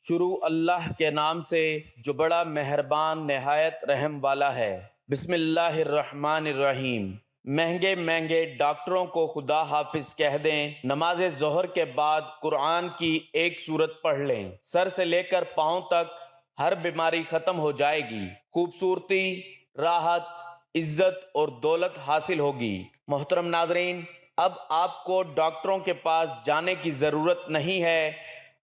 شروع اللہ کے نام سے جو بڑا مہربان نہایت رحم والا ہے۔ بسم اللہ الرحمن الرحیم۔ مہنگے مہنگے ڈاکٹروں کو خدا حافظ کہہ دیں، نماز ظہر کے بعد قرآن کی ایک سورت پڑھ لیں، سر سے لے کر پاؤں تک ہر بیماری ختم ہو جائے گی، خوبصورتی، راحت، عزت اور دولت حاصل ہوگی۔ محترم ناظرین، اب آپ کو ڈاکٹروں کے پاس جانے کی ضرورت نہیں ہے،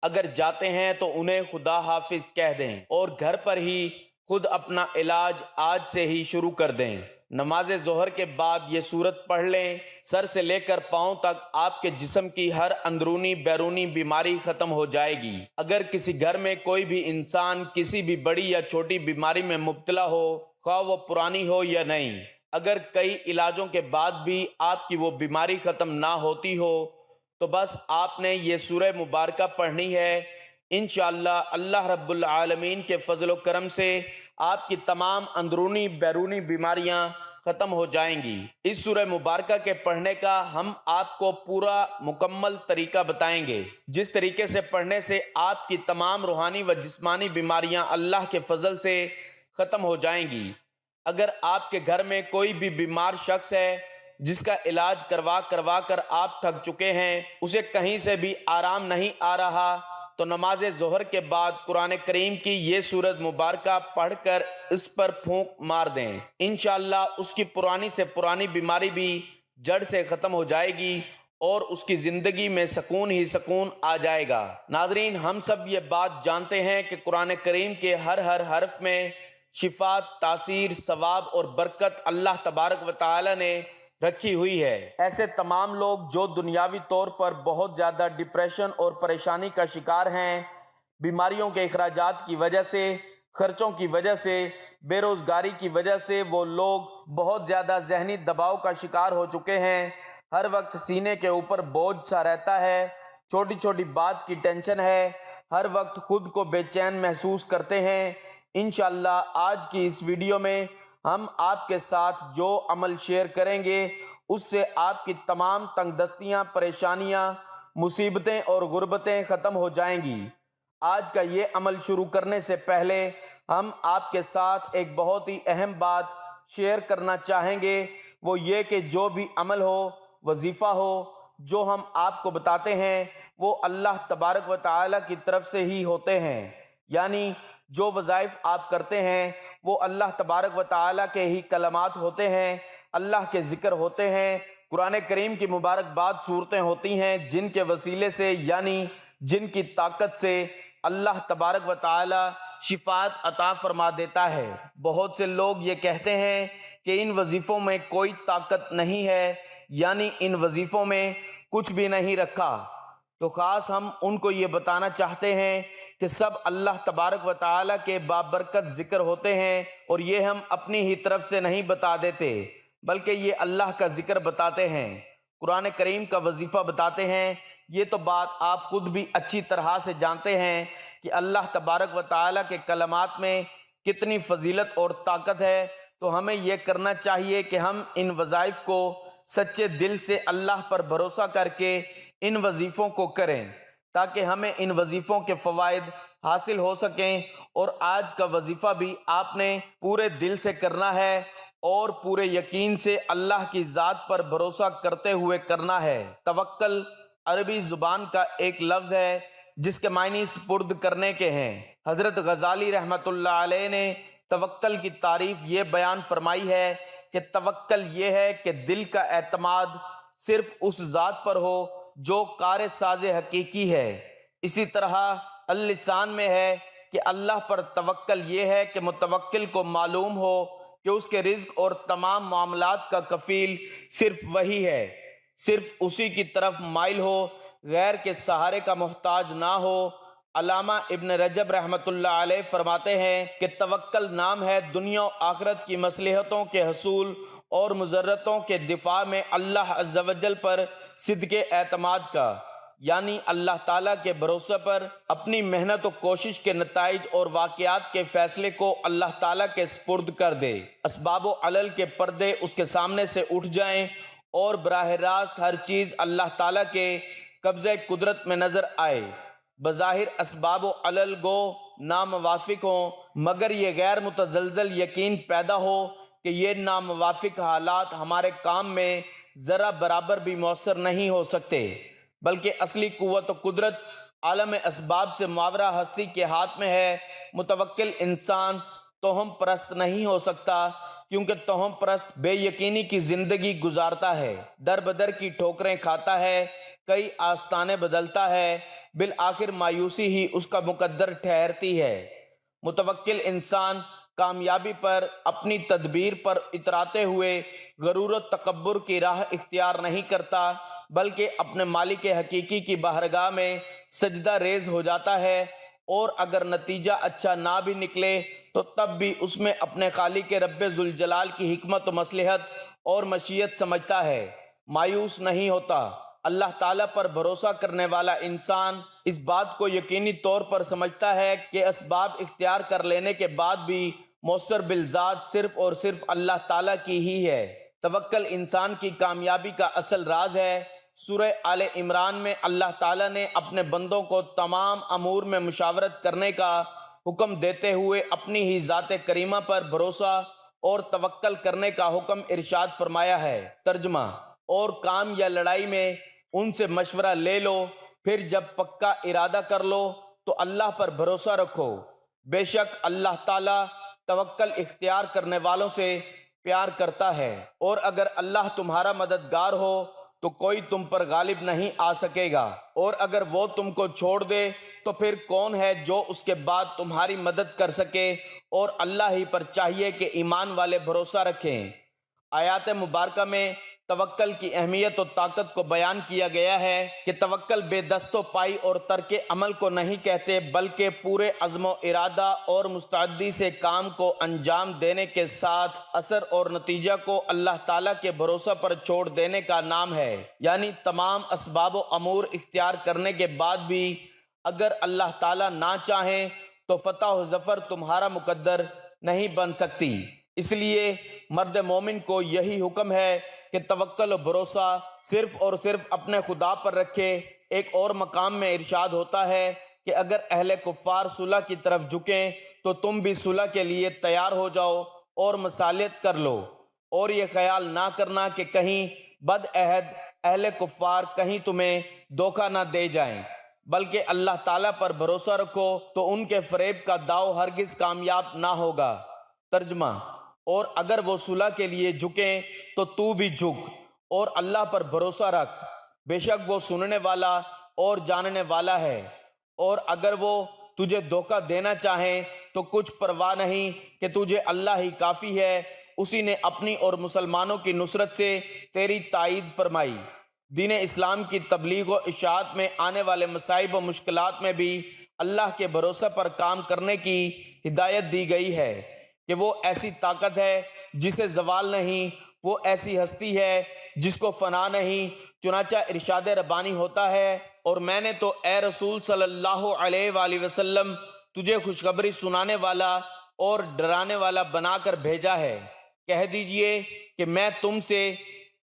اگر جاتے ہیں تو انہیں خدا حافظ کہہ دیں اور گھر پر ہی خود اپنا علاج آج سے ہی شروع کر دیں۔ نماز ظہر کے بعد یہ سورت پڑھ لیں، سر سے لے کر پاؤں تک آپ کے جسم کی ہر اندرونی بیرونی بیماری ختم ہو جائے گی۔ اگر کسی گھر میں کوئی بھی انسان کسی بھی بڑی یا چھوٹی بیماری میں مبتلا ہو، خواہ وہ پرانی ہو یا نہیں، اگر کئی علاجوں کے بعد بھی آپ کی وہ بیماری ختم نہ ہوتی ہو تو بس آپ نے یہ سورہ مبارکہ پڑھنی ہے۔ انشاءاللہ اللہ رب العالمین کے فضل و کرم سے آپ کی تمام اندرونی بیرونی بیماریاں ختم ہو جائیں گی۔ اس سورہ مبارکہ کے پڑھنے کا ہم آپ کو پورا مکمل طریقہ بتائیں گے، جس طریقے سے پڑھنے سے آپ کی تمام روحانی و جسمانی بیماریاں اللہ کے فضل سے ختم ہو جائیں گی۔ اگر آپ کے گھر میں کوئی بھی بیمار شخص ہے جس کا علاج کروا کر آپ تھک چکے ہیں، اسے کہیں سے بھی آرام نہیں آ رہا، تو نماز ظہر کے بعد قرآن کریم کی یہ سورت مبارکہ پڑھ کر اس پر پھونک مار دیں، انشاءاللہ اس کی پرانی سے پرانی بیماری بھی جڑ سے ختم ہو جائے گی اور اس کی زندگی میں سکون ہی سکون آ جائے گا۔ ناظرین، ہم سب یہ بات جانتے ہیں کہ قرآن کریم کے ہر حرف میں شفا، تاثیر، ثواب اور برکت اللہ تبارک و تعالی نے رکھی ہوئی ہے۔ ایسے تمام لوگ جو دنیاوی طور پر بہت زیادہ ڈپریشن اور پریشانی کا شکار ہیں، بیماریوں کے اخراجات کی وجہ سے، خرچوں کی وجہ سے، بے روزگاری کی وجہ سے وہ لوگ بہت زیادہ ذہنی دباؤ کا شکار ہو چکے ہیں، ہر وقت سینے کے اوپر بوجھ سا رہتا ہے، چھوٹی چھوٹی بات کی ٹینشن ہے، ہر وقت خود کو بے چین محسوس کرتے ہیں۔ انشاءاللہ آج کی اس ویڈیو میں ہم آپ کے ساتھ جو عمل شیئر کریں گے اس سے آپ کی تمام تنگ دستیاں، پریشانیاں، مصیبتیں اور غربتیں ختم ہو جائیں گی۔ آج کا یہ عمل شروع کرنے سے پہلے ہم آپ کے ساتھ ایک بہت ہی اہم بات شیئر کرنا چاہیں گے، وہ یہ کہ جو بھی عمل ہو، وظیفہ ہو، جو ہم آپ کو بتاتے ہیں وہ اللہ تبارک و تعالی کی طرف سے ہی ہوتے ہیں، یعنی جو وظائف آپ کرتے ہیں وہ اللہ تبارک و تعالی کے ہی کلمات ہوتے ہیں، اللہ کے ذکر ہوتے ہیں، قرآن کریم کی مبارک باد صورتیں ہوتی ہیں جن کے وسیلے سے، یعنی جن کی طاقت سے اللہ تبارک و تعالی شفاعت عطا فرما دیتا ہے۔ بہت سے لوگ یہ کہتے ہیں کہ ان وظیفوں میں کوئی طاقت نہیں ہے، یعنی ان وظیفوں میں کچھ بھی نہیں رکھا، تو خاص ہم ان کو یہ بتانا چاہتے ہیں کہ سب اللہ تبارک و تعالی کے بابرکت ذکر ہوتے ہیں، اور یہ ہم اپنی ہی طرف سے نہیں بتا دیتے بلکہ یہ اللہ کا ذکر بتاتے ہیں، قرآن کریم کا وظیفہ بتاتے ہیں۔ یہ تو بات آپ خود بھی اچھی طرح سے جانتے ہیں کہ اللہ تبارک و تعالی کے کلمات میں کتنی فضیلت اور طاقت ہے، تو ہمیں یہ کرنا چاہیے کہ ہم ان وظائف کو سچے دل سے اللہ پر بھروسہ کر کے ان وظیفوں کو کریں تاکہ ہمیں ان وظیفوں کے فوائد حاصل ہو سکیں۔ اور آج کا وظیفہ بھی آپ نے پورے دل سے کرنا ہے اور پورے یقین سے اللہ کی ذات پر بھروسہ کرتے ہوئے کرنا ہے۔ توکل عربی زبان کا ایک لفظ ہے جس کے معنی سپرد کرنے کے ہیں۔ حضرت غزالی رحمۃ اللہ علیہ نے توکل کی تعریف یہ بیان فرمائی ہے کہ توکل یہ ہے کہ دل کا اعتماد صرف اس ذات پر ہو جو کار ساز حقیقی ہے۔ اسی طرح اللسان میں ہے کہ اللہ پر توکل یہ ہے کہ متوکل کو معلوم ہو کہ اس کے رزق اور تمام معاملات کا کفیل صرف وہی ہے، صرف اسی کی طرف مائل ہو، غیر کے سہارے کا محتاج نہ ہو۔ علامہ ابن رجب رحمۃ اللہ علیہ فرماتے ہیں کہ توکل نام ہے دنیا و آخرت کی مصلحتوں کے حصول اور مضرتوں کے دفاع میں اللہ عز و جل پر صدق اعتماد کا، یعنی اللہ تعالیٰ کے بھروسے پر اپنی محنت و کوشش کے نتائج اور واقعات کے فیصلے کو اللہ تعالیٰ کے سپرد کر دے، اسباب و علل کے پردے اس کے سامنے سے اٹھ جائیں اور براہ راست ہر چیز اللہ تعالیٰ کے قبضہ قدرت میں نظر آئے۔ بظاہر اسباب و علل گو ناموافق ہوں، مگر یہ غیر متزلزل یقین پیدا ہو کہ یہ ناموافق حالات ہمارے کام میں ذرا برابر بھی مؤثر نہیں ہو سکتے، بلکہ اصلی قوت و قدرت عالم اسباب سے ماورا ہستی کے ہاتھ میں ہے۔ متوکل انسان توہم پرست نہیں ہو سکتا، کیونکہ توہم پرست بے یقینی کی زندگی گزارتا ہے، در بدر کی ٹھوکریں کھاتا ہے، کئی آستانے بدلتا ہے، بالآخر مایوسی ہی اس کا مقدر ٹھہرتی ہے۔ متوکل انسان کامیابی پر اپنی تدبیر پر اتراتے ہوئے غرور و تکبر کی راہ اختیار نہیں کرتا، بلکہ اپنے مالک حقیقی کی بارگاہ میں سجدہ ریز ہو جاتا ہے، اور اگر نتیجہ اچھا نہ بھی نکلے تو تب بھی اس میں اپنے خالق رب ذوالجلال کی حکمت و مصلحت اور مشیت سمجھتا ہے، مایوس نہیں ہوتا۔ اللہ تعالیٰ پر بھروسہ کرنے والا انسان اس بات کو یقینی طور پر سمجھتا ہے کہ اسباب اختیار کر لینے کے بعد بھی مؤثر بالذات صرف اور صرف اللہ تعالیٰ کی ہی ہے۔ توکل انسان کی کامیابی کا اصل راز ہے۔ سورہ آل عمران میں اللہ تعالیٰ نے اپنے بندوں کو تمام امور میں مشاورت کرنے کا حکم دیتے ہوئے اپنی ہی ذات کریمہ پر بھروسہ اور توکل کرنے کا حکم ارشاد فرمایا ہے۔ ترجمہ: اور کام یا لڑائی میں ان سے مشورہ لے لو، پھر جب پکا ارادہ کر لو تو اللہ پر بھروسہ رکھو، بے شک اللہ تعالیٰ توکل اختیار کرنے والوں سے پیار کرتا ہے، اور اگر اللہ تمہارا مددگار ہو تو کوئی تم پر غالب نہیں آ سکے گا، اور اگر وہ تم کو چھوڑ دے تو پھر کون ہے جو اس کے بعد تمہاری مدد کر سکے، اور اللہ ہی پر چاہیے کہ ایمان والے بھروسہ رکھیں۔ آیات مبارکہ میں توکل کی اہمیت و طاقت کو بیان کیا گیا ہے کہ توکل بے دست و پائی اور ترک عمل کو نہیں کہتے، بلکہ پورے عزم و ارادہ اور مستعدی سے کام کو انجام دینے کے ساتھ اثر اور نتیجہ کو اللہ تعالیٰ کے بھروسہ پر چھوڑ دینے کا نام ہے۔ یعنی تمام اسباب و امور اختیار کرنے کے بعد بھی اگر اللہ تعالیٰ نہ چاہیں تو فتح و ظفر تمہارا مقدر نہیں بن سکتی۔ اس لیے مرد مومن کو یہی حکم ہے کہ توکل و بھروسہ صرف اور صرف اپنے خدا پر رکھے۔ ایک اور مقام میں ارشاد ہوتا ہے کہ اگر اہل کفار صلح کی طرف جھکیں تو تم بھی صلح کے لیے تیار ہو جاؤ اور مصالحت کر لو، اور یہ خیال نہ کرنا کہ کہیں بد عہد اہل کفار کہیں تمہیں دھوکہ نہ دے جائیں، بلکہ اللہ تعالیٰ پر بھروسہ رکھو تو ان کے فریب کا داؤ ہرگز کامیاب نہ ہوگا۔ ترجمہ: اور اگر وہ صلح کے لیے جھکیں تو تو بھی جھک اور اللہ پر بھروسہ رکھ، بے شک وہ سننے والا اور جاننے والا ہے۔ اور اگر وہ تجھے دھوکہ دینا چاہیں تو کچھ پرواہ نہیں کہ تجھے اللہ ہی کافی ہے، اسی نے اپنی اور مسلمانوں کی نصرت سے تیری تائید فرمائی۔ دین اسلام کی تبلیغ و اشاعت میں آنے والے مصائب و مشکلات میں بھی اللہ کے بھروسہ پر کام کرنے کی ہدایت دی گئی ہے کہ وہ ایسی طاقت ہے جسے زوال نہیں، وہ ایسی ہستی ہے جس کو فنا نہیں۔ چنانچہ ارشاد ربانی ہوتا ہے، اور میں نے تو اے رسول صلی اللہ علیہ وآلہ وسلم تجھے خوشخبری سنانے والا اور ڈرانے والا بنا کر بھیجا ہے۔ کہہ دیجئے کہ میں تم سے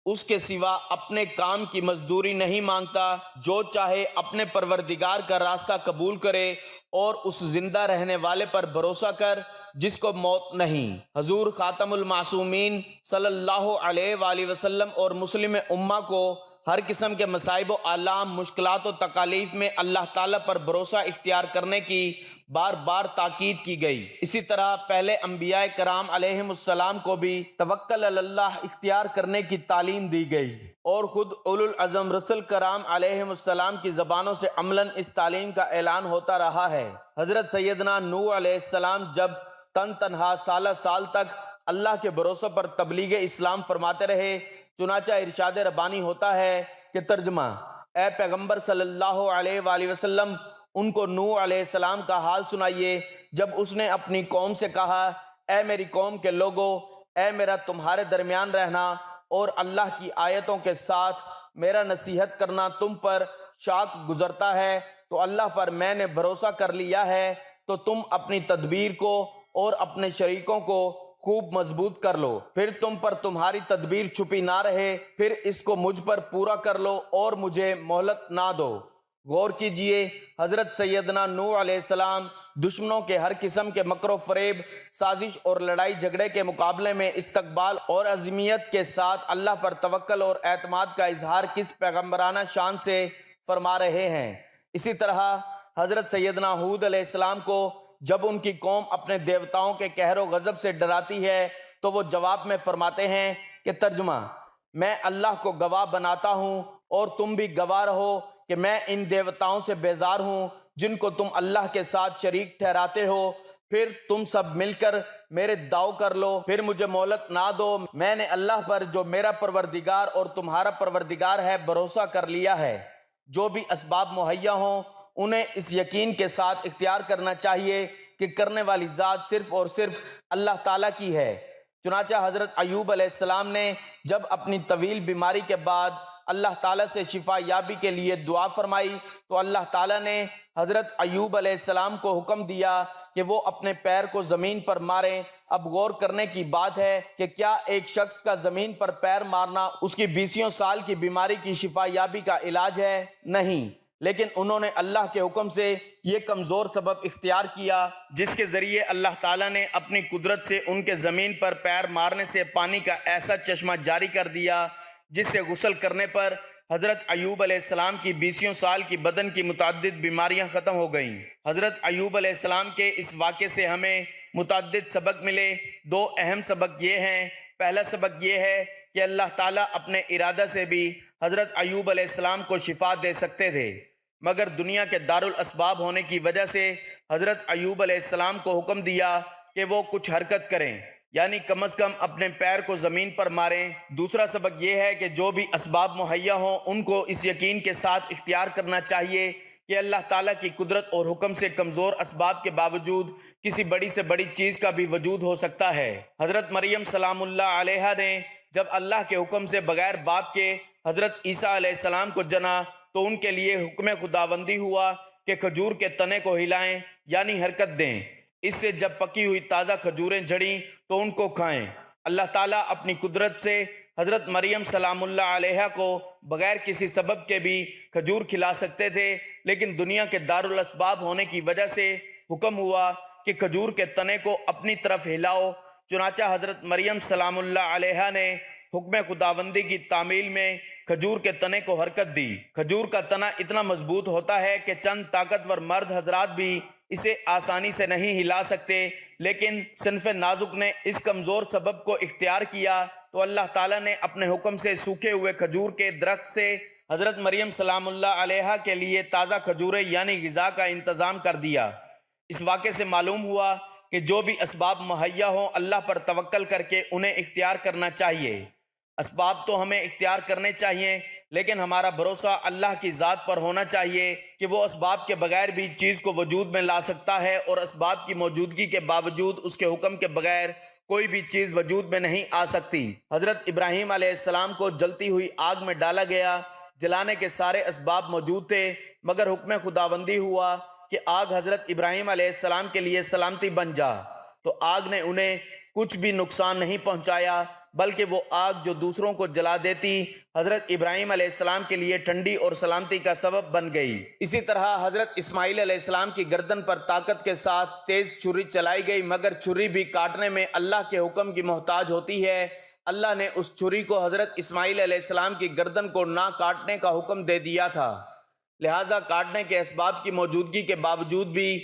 اس کے سوا اپنے کام کی مزدوری نہیں مانگتا، جو چاہے اپنے پروردگار کا راستہ قبول کرے اور اس زندہ رہنے والے پر بھروسہ کر جس کو موت نہیں۔ حضور خاتم المعصومین صلی اللہ علیہ وآلہ وسلم اور مسلم امہ کو ہر قسم کے مصائب و آلام، مشکلات و تکالیف میں اللہ تعالیٰ پر بھروسہ اختیار کرنے کی بار بار تاکید کی گئی۔ اسی طرح پہلے انبیاء کرام علیہم السلام کو بھی توکل علی اللہ اختیار کرنے کی تعلیم دی گئی، اور خود اولو العزم رسل کرام علیہم السلام کی زبانوں سے عملاً اس تعلیم کا اعلان ہوتا رہا ہے۔ حضرت سیدنا نوح علیہ السلام جب تنہا سال تک اللہ کے بھروسے پر تبلیغ اسلام فرماتے رہے، چنانچہ ارشاد ربانی ہوتا ہے کہ ترجمہ: اے پیغمبر صلی اللہ علیہ وآلہ وسلم ان کو نوح علیہ السلام کا حال سنائیے جب اس نے اپنی قوم سے کہا، اے میری قوم کے لوگو، اے میرا تمہارے درمیان رہنا اور اللہ کی آیتوں کے ساتھ میرا نصیحت کرنا تم پر شاق گزرتا ہے، تو اللہ پر میں نے بھروسہ کر لیا ہے، تو تم اپنی تدبیر کو اور اپنے شریکوں کو خوب مضبوط کر لو، پھر تم پر تمہاری تدبیر چھپی نہ رہے، پھر اس کو مجھ پر پورا کر لو اور مجھے مہلت نہ دو۔ غور کیجئے، حضرت سیدنا نوح علیہ السلام دشمنوں کے ہر قسم کے مکر و فریب، سازش اور لڑائی جھگڑے کے مقابلے میں استقبال اور عزمیت کے ساتھ اللہ پر توکل اور اعتماد کا اظہار کس پیغمبرانہ شان سے فرما رہے ہیں۔ اسی طرح حضرت سیدنا ہود علیہ السلام کو جب ان کی قوم اپنے دیوتاؤں کے قہر و غضب سے ڈراتی ہے تو وہ جواب میں فرماتے ہیں کہ ترجمہ: میں اللہ کو گواہ بناتا ہوں اور تم بھی گواہ رہو کہ میں ان دیوتاؤں سے بیزار ہوں جن کو تم اللہ کے ساتھ شریک ٹھہراتے ہو۔ پھر تم سب مل کر میرے داؤ کر لو، پھر مجھے مہلت نہ دو۔ میں نے اللہ پر جو میرا پروردگار اور تمہارا پروردگار ہے بھروسہ کر لیا ہے۔ جو بھی اسباب مہیا ہوں انہیں اس یقین کے ساتھ اختیار کرنا چاہیے کہ کرنے والی ذات صرف اور صرف اللہ تعالیٰ کی ہے۔ چنانچہ حضرت ایوب علیہ السلام نے جب اپنی طویل بیماری کے بعد اللہ تعالیٰ سے شفا یابی کے لیے دعا فرمائی تو اللہ تعالیٰ نے حضرت ایوب علیہ السلام کو حکم دیا کہ وہ اپنے پیر کو زمین پر ماریں۔ اب غور کرنے کی بات ہے کہ کیا ایک شخص کا زمین پر پیر مارنا اس کی 20 سال کی بیماری کی شفا یابی کا علاج ہے؟ نہیں، لیکن انہوں نے اللہ کے حکم سے یہ کمزور سبب اختیار کیا جس کے ذریعے اللہ تعالیٰ نے اپنی قدرت سے ان کے زمین پر پیر مارنے سے پانی کا ایسا چشمہ جاری کر دیا جس سے غسل کرنے پر حضرت ایوب علیہ السلام کی 20 سال کی بدن کی متعدد بیماریاں ختم ہو گئیں۔ حضرت ایوب علیہ السلام کے اس واقعے سے ہمیں متعدد سبق ملے۔ 2 اہم سبق یہ ہیں۔ پہلا سبق یہ ہے کہ اللہ تعالیٰ اپنے ارادہ سے بھی حضرت ایوب علیہ السلام کو شفا دے سکتے تھے، مگر دنیا کے دارالاسباب ہونے کی وجہ سے حضرت ایوب علیہ السلام کو حکم دیا کہ وہ کچھ حرکت کریں، یعنی کم از کم اپنے پیر کو زمین پر ماریں۔ دوسرا سبق یہ ہے کہ جو بھی اسباب مہیا ہوں ان کو اس یقین کے ساتھ اختیار کرنا چاہیے کہ اللہ تعالیٰ کی قدرت اور حکم سے کمزور اسباب کے باوجود کسی بڑی سے بڑی چیز کا بھی وجود ہو سکتا ہے۔ حضرت مریم سلام اللہ علیہا نے جب اللہ کے حکم سے بغیر باپ کے حضرت عیسیٰ علیہ السلام کو جنا تو ان کے لیے حکم خداوندی ہوا کہ کھجور کے تنے کو ہلائیں، یعنی حرکت دیں۔ اس سے جب پکی ہوئی تازہ کھجوریں جھڑیں تو ان کو کھائیں۔ اللہ تعالیٰ اپنی قدرت سے حضرت مریم سلام اللہ علیہا کو بغیر کسی سبب کے بھی کھجور کھلا سکتے تھے، لیکن دنیا کے دارالاسباب ہونے کی وجہ سے حکم ہوا کہ کھجور کے تنے کو اپنی طرف ہلاؤ۔ چنانچہ حضرت مریم سلام اللہ علیہا نے حکم خداوندی کی تعمیل میں کھجور کے تنے کو حرکت دی۔ کھجور کا تنا اتنا مضبوط ہوتا ہے کہ چند طاقتور مرد حضرات بھی اسے آسانی سے نہیں ہلا سکتے، لیکن صنف نازک نے اس کمزور سبب کو اختیار کیا تو اللہ تعالیٰ نے اپنے حکم سے سوکھے ہوئے کھجور کے درخت سے حضرت مریم سلام اللہ علیہا کے لیے تازہ کھجوریں یعنی غذا کا انتظام کر دیا۔ اس واقعے سے معلوم ہوا کہ جو بھی اسباب مہیا ہوں اللہ پر توکل کر کے انہیں اختیار کرنا چاہیے۔ اسباب تو ہمیں اختیار کرنے چاہیے، لیکن ہمارا بھروسہ اللہ کی ذات پر ہونا چاہیے کہ وہ اسباب کے بغیر بھی چیز کو وجود میں لا سکتا ہے، اور اسباب کی موجودگی کے باوجود اس کے حکم کے بغیر کوئی بھی چیز وجود میں نہیں آ سکتی۔ حضرت ابراہیم علیہ السلام کو جلتی ہوئی آگ میں ڈالا گیا، جلانے کے سارے اسباب موجود تھے، مگر حکم خداوندی ہوا کہ آگ حضرت ابراہیم علیہ السلام کے لیے سلامتی بن جا، تو آگ نے انہیں کچھ بھی نقصان نہیں پہنچایا، بلکہ وہ آگ جو دوسروں کو جلا دیتی حضرت ابراہیم علیہ السلام کے لیے ٹھنڈی اور سلامتی کا سبب بن گئی۔ اسی طرح حضرت اسماعیل علیہ السلام کی گردن پر طاقت کے ساتھ تیز چھری چلائی گئی، مگر چھری بھی کاٹنے میں اللہ کے حکم کی محتاج ہوتی ہے۔ اللہ نے اس چھری کو حضرت اسماعیل علیہ السلام کی گردن کو نہ کاٹنے کا حکم دے دیا تھا، لہٰذا کاٹنے کے اسباب کی موجودگی کے باوجود بھی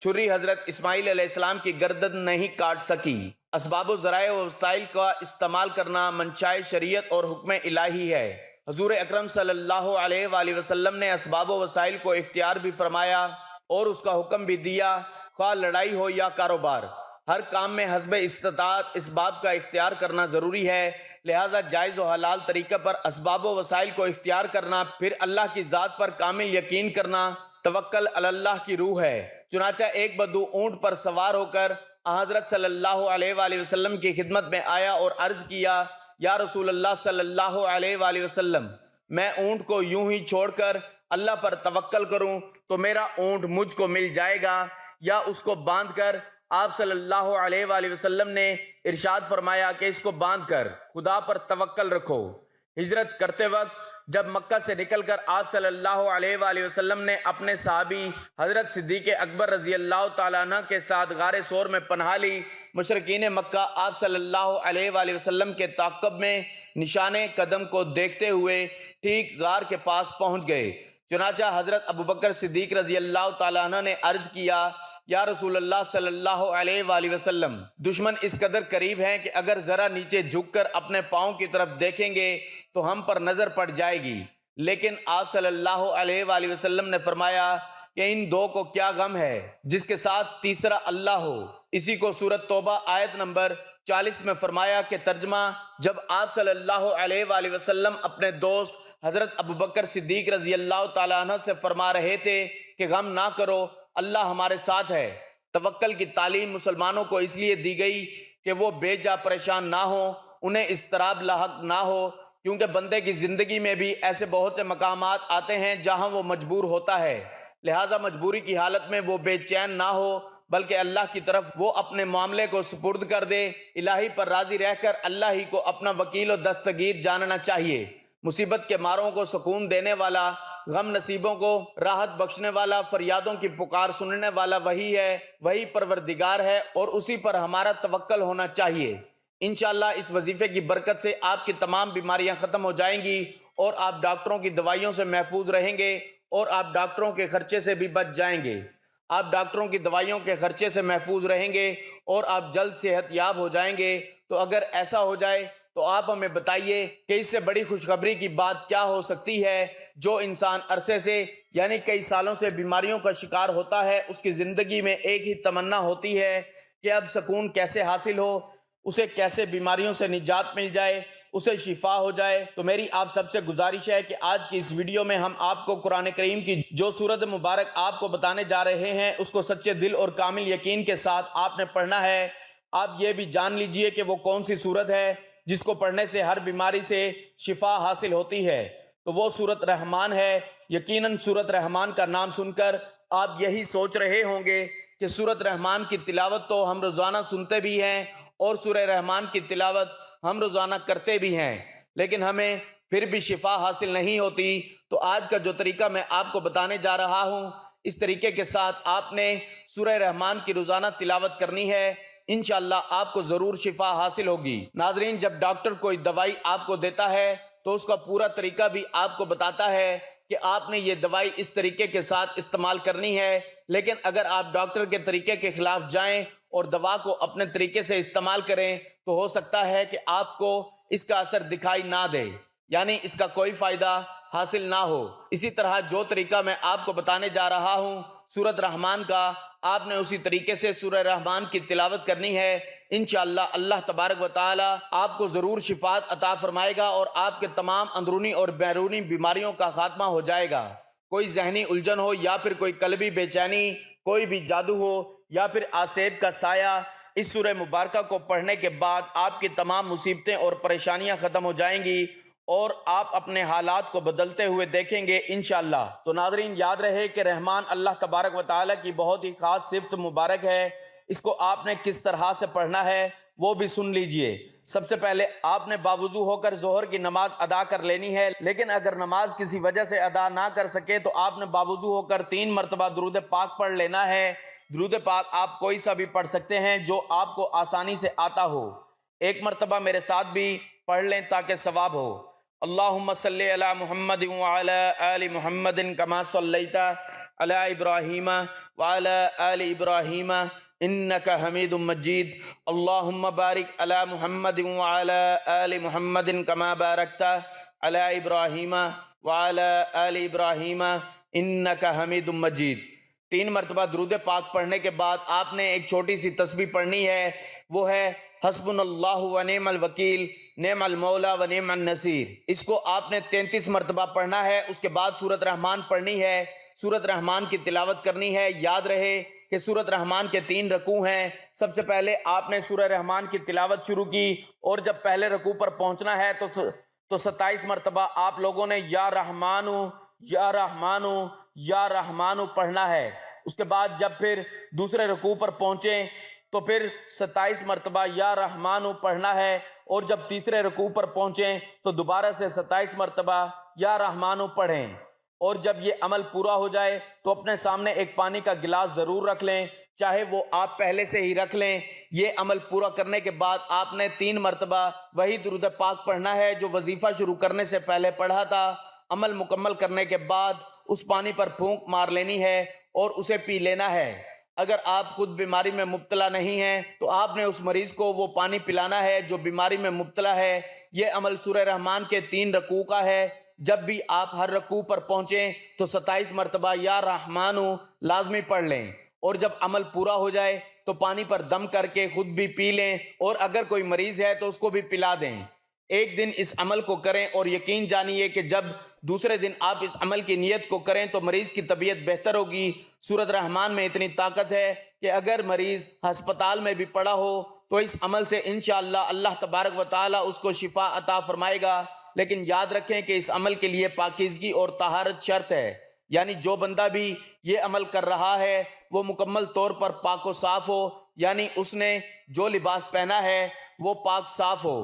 چھری حضرت اسماعیل علیہ السلام کی گردن نہیں کاٹ سکی۔ اسباب و ذرائع و وسائل کا استعمال کرنا منشائے شریعت اور حکم الہی ہے۔ حضور اکرم صلی اللہ علیہ وآلہ وسلم نے اسباب و وسائل کو اختیار بھی فرمایا اور اس کا حکم بھی دیا، خواہ لڑائی ہو یا کاروبار، ہر کام میں حسب استطاعت اسباب کا اختیار کرنا ضروری ہے، لہٰذا جائز و حلال طریقہ پر اسباب و وسائل کو اختیار کرنا، پھر اللہ کی ذات پر کامل یقین کرنا توکل علی اللہ کی روح ہے۔ چنانچہ ایک بدو اونٹ پر سوار ہو کر حضرت صلی اللہ علیہ وآلہ وسلم کی خدمت میں آیا اور عرض کیا، یا رسول اللہ صلی اللہ علیہ وآلہ وسلم، میں اونٹ کو یوں ہی چھوڑ کر اللہ پر توکل کروں تو میرا اونٹ مجھ کو مل جائے گا، یا اس کو باندھ کر؟ آپ صلی اللہ علیہ وآلہ وسلم نے ارشاد فرمایا کہ اس کو باندھ کر خدا پر توکل رکھو۔ ہجرت کرتے وقت جب مکہ سے نکل کر آپ صلی اللہ علیہ وآلہ وسلم نے اپنے صحابی حضرت صدیق اکبر رضی اللہ تعالیٰ عنہ کے ساتھ غار ثور میں پناہ لی، مشرکین مکہ آپ صلی اللہ علیہ وآلہ وسلم کے تعاقب میں نشان قدم کو دیکھتے ہوئے ٹھیک غار کے پاس پہنچ گئے۔ چنانچہ حضرت ابوبکر صدیق رضی اللہ تعالیٰ عنہ نے عرض کیا، یا رسول اللہ صلی اللہ علیہ وآلہ وسلم، دشمن اس قدر قریب ہیں کہ اگر ذرا نیچے جھک کر اپنے پاؤں کی طرف دیکھیں گے تو ہم پر نظر پڑ جائے گی۔ لیکن آپ صلی اللہ علیہ وآلہ وسلم نے فرمایا کہ ان دو کو کیا غم ہے جس کے ساتھ تیسرا اللہ ہو۔ اسی کو سورۃ توبہ آیت نمبر 40 میں فرمایا کہ ترجمہ، جب آپ صلی اللہ علیہ وآلہ وسلم اپنے دوست حضرت ابوبکر صدیق رضی اللہ تعالیٰ عنہ سے فرما رہے تھے کہ غم نہ کرو، اللہ ہمارے ساتھ ہے۔ توکل کی تعلیم مسلمانوں کو اس لیے دی گئی کہ وہ بے جا پریشان نہ ہوں، انہیں اضطراب لاحق نہ ہو، کیونکہ بندے کی زندگی میں بھی ایسے بہت سے مقامات آتے ہیں جہاں وہ مجبور ہوتا ہے، لہٰذا مجبوری کی حالت میں وہ بے چین نہ ہو، بلکہ اللہ کی طرف وہ اپنے معاملے کو سپرد کر دے۔ الہی پر راضی رہ کر اللہ ہی کو اپنا وکیل و دستگیر جاننا چاہیے۔ مصیبت کے ماروں کو سکون دینے والا، غم نصیبوں کو راحت بخشنے والا، فریادوں کی پکار سننے والا وہی ہے، وہی پروردگار ہے، اور اسی پر ہمارا توکل ہونا چاہیے۔ انشاءاللہ اس وظیفے کی برکت سے آپ کی تمام بیماریاں ختم ہو جائیں گی، اور آپ ڈاکٹروں کی دوائیوں سے محفوظ رہیں گے، اور آپ ڈاکٹروں کے خرچے سے بھی بچ جائیں گے۔ آپ ڈاکٹروں کی دوائیوں کے خرچے سے محفوظ رہیں گے اور آپ جلد صحت یاب ہو جائیں گے۔ تو اگر ایسا ہو جائے تو آپ ہمیں بتائیے کہ اس سے بڑی خوشخبری کی بات کیا ہو سکتی ہے؟ جو انسان عرصے سے یعنی کئی سالوں سے بیماریوں کا شکار ہوتا ہے، اس کی زندگی میں ایک ہی تمنا ہوتی ہے کہ اب سکون کیسے حاصل ہو، اسے کیسے بیماریوں سے نجات مل جائے، اسے شفا ہو جائے۔ تو میری آپ سب سے گزارش ہے کہ آج کی اس ویڈیو میں ہم آپ کو قرآن کریم کی جو سورت مبارک آپ کو بتانے جا رہے ہیں، اس کو سچے دل اور کامل یقین کے ساتھ آپ نے پڑھنا ہے۔ آپ یہ بھی جان لیجئے کہ وہ کون سی سورت ہے جس کو پڑھنے سے ہر بیماری سے شفا حاصل ہوتی ہے، تو وہ سورت رحمان ہے۔ یقیناً سورت رحمان کا نام سن کر آپ یہی سوچ رہے ہوں گے کہ سورت رحمان کی تلاوت تو ہم روزانہ سنتے بھی ہیں اور سورہ رحمان کی تلاوت ہم روزانہ کرتے بھی ہیں، لیکن ہمیں پھر بھی شفا حاصل نہیں ہوتی۔ تو آج کا جو طریقہ میں آپ کو بتانے جا رہا ہوں، اس طریقے کے ساتھ آپ نے سورہ رحمان کی روزانہ تلاوت کرنی ہے، انشاءاللہ آپ کو ضرور شفا حاصل ہوگی۔ ناظرین، جب ڈاکٹر کوئی دوائی آپ کو دیتا ہے تو اس کا پورا طریقہ بھی آپ کو بتاتا ہے کہ آپ نے یہ دوائی اس طریقے کے ساتھ استعمال کرنی ہے، لیکن اگر آپ ڈاکٹر کے طریقے کے خلاف جائیں اور دوا کو اپنے طریقے سے استعمال کریں تو ہو سکتا ہے کہ آپ کو اس کا اثر دکھائی نہ دے، یعنی اس کا کوئی فائدہ حاصل نہ ہو۔ اسی طرح جو طریقہ میں آپ کو بتانے جا رہا ہوں سورت رحمان کا، آپ نے اسی طریقے سے سورہ رحمان کی تلاوت کرنی ہے۔ انشاءاللہ اللہ تبارک و تعالی آپ کو ضرور شفاعت عطا فرمائے گا اور آپ کے تمام اندرونی اور بیرونی بیماریوں کا خاتمہ ہو جائے گا۔ کوئی ذہنی الجھن ہو یا پھر کوئی قلبی بے چینی، کوئی بھی جادو ہو یا پھر آسیب کا سایہ، اس سورہ مبارکہ کو پڑھنے کے بعد آپ کی تمام مصیبتیں اور پریشانیاں ختم ہو جائیں گی اور آپ اپنے حالات کو بدلتے ہوئے دیکھیں گے انشاءاللہ۔ تو ناظرین، یاد رہے کہ رحمان اللہ تبارک و تعالیٰ کی بہت ہی خاص صفت مبارک ہے۔ اس کو آپ نے کس طرح سے پڑھنا ہے وہ بھی سن لیجئے۔ سب سے پہلے آپ نے باوضو ہو کر ظہر کی نماز ادا کر لینی ہے، لیکن اگر نماز کسی وجہ سے ادا نہ کر سکے تو آپ نے باوضو ہو کر 3 مرتبہ درود پاک پڑھ لینا ہے۔ درود پاک آپ کوئی سا بھی پڑھ سکتے ہیں جو آپ کو آسانی سے آتا ہو۔ 1 مرتبہ میرے ساتھ بھی پڑھ لیں تاکہ ثواب ہو۔ اللہم صلی علی محمد وعلی آل محمد کما صلیت علی ابراہیم وعلی آل ابراہیم انک حمید مجید۔ اللہم بارک علی محمد وعلی آل محمد کما بارکت علی ابراہیم وعلی آل ابراہیم انک حمید مجید۔ 3 مرتبہ درود پاک پڑھنے کے بعد آپ نے ایک چھوٹی سی تسبیح پڑھنی ہے، وہ ہے حسبنا اللہ و نعم الوکیل نعم المولا و نعم النصیر۔ اس کو آپ نے 33 مرتبہ پڑھنا ہے۔ اس کے بعد سورت رحمان پڑھنی ہے، سورت رحمان کی تلاوت کرنی ہے۔ یاد رہے کہ سورت رحمان کے 3 رکوع ہیں۔ سب سے پہلے آپ نے سورہ رحمان کی تلاوت شروع کی اور جب پہلے رکوع پر پہنچنا ہے تو 27 مرتبہ آپ لوگوں نے یا رحمانو یا رحمانو یا رحمانو پڑھنا ہے۔ اس کے بعد جب پھر دوسرے رکوع پر پہنچیں تو پھر 27 مرتبہ یا رحمانو پڑھنا ہے، اور جب تیسرے رکوع پر پہنچیں تو دوبارہ سے 27 مرتبہ یا رحمانو پڑھیں، اور جب یہ عمل پورا ہو جائے تو اپنے سامنے ایک پانی کا گلاس ضرور رکھ لیں، چاہے وہ آپ پہلے سے ہی رکھ لیں۔ یہ عمل پورا کرنے کے بعد آپ نے 3 مرتبہ وہی درود پاک پڑھنا ہے جو وظیفہ شروع کرنے سے پہلے پڑھا تھا۔ عمل مکمل کرنے کے بعد اس پانی پر پھونک مار لینی ہے اور اسے پی لینا ہے۔ اگر آپ خود بیماری میں مبتلا نہیں ہیں تو آپ نے اس مریض کو وہ پانی پلانا ہے جو بیماری میں مبتلا ہے۔ یہ عمل سورہ رحمان کے 3 رکوع کا ہے۔ جب بھی آپ ہر رکوع پر پہنچیں تو 27 مرتبہ یا رحمانو لازمی پڑھ لیں، اور جب عمل پورا ہو جائے تو پانی پر دم کر کے خود بھی پی لیں، اور اگر کوئی مریض ہے تو اس کو بھی پلا دیں۔ ایک دن اس عمل کو کریں اور یقین جانیے کہ جب دوسرے دن آپ اس عمل کی نیت کو کریں تو مریض کی طبیعت بہتر ہوگی۔ سورۃ رحمان میں اتنی طاقت ہے کہ اگر مریض ہسپتال میں بھی پڑا ہو تو اس عمل سے انشاءاللہ اللہ تبارک و تعالی اس کو شفا عطا فرمائے گا۔ لیکن یاد رکھیں کہ اس عمل کے لیے پاکیزگی اور طہارت شرط ہے، یعنی جو بندہ بھی یہ عمل کر رہا ہے وہ مکمل طور پر پاک و صاف ہو، یعنی اس نے جو لباس پہنا ہے وہ پاک صاف ہو،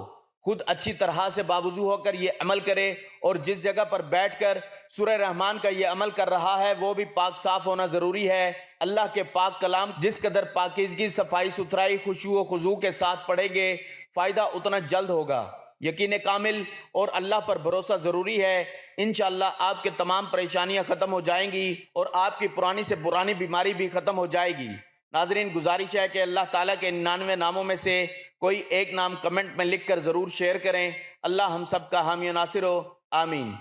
خود اچھی طرح سے باوضو ہو کر یہ عمل کرے، اور جس جگہ پر بیٹھ کر سورہ رحمان کا یہ عمل کر رہا ہے وہ بھی پاک صاف ہونا ضروری ہے۔ اللہ کے پاک کلام جس قدر پاکیزگی، صفائی ستھرائی، خشوع و خضوع کے ساتھ پڑھیں گے فائدہ اتنا جلد ہوگا۔ یقین کامل اور اللہ پر بھروسہ ضروری ہے۔ انشاءاللہ آپ کے تمام پریشانیاں ختم ہو جائیں گی اور آپ کی پرانی سے پرانی بیماری بھی ختم ہو جائے گی۔ ناظرین، گزارش ہے کہ اللہ تعالیٰ کے 99 ناموں میں سے کوئی ایک نام کمنٹ میں لکھ کر ضرور شیئر کریں۔ اللہ ہم سب کا حامی و ناصر ہو، آمین۔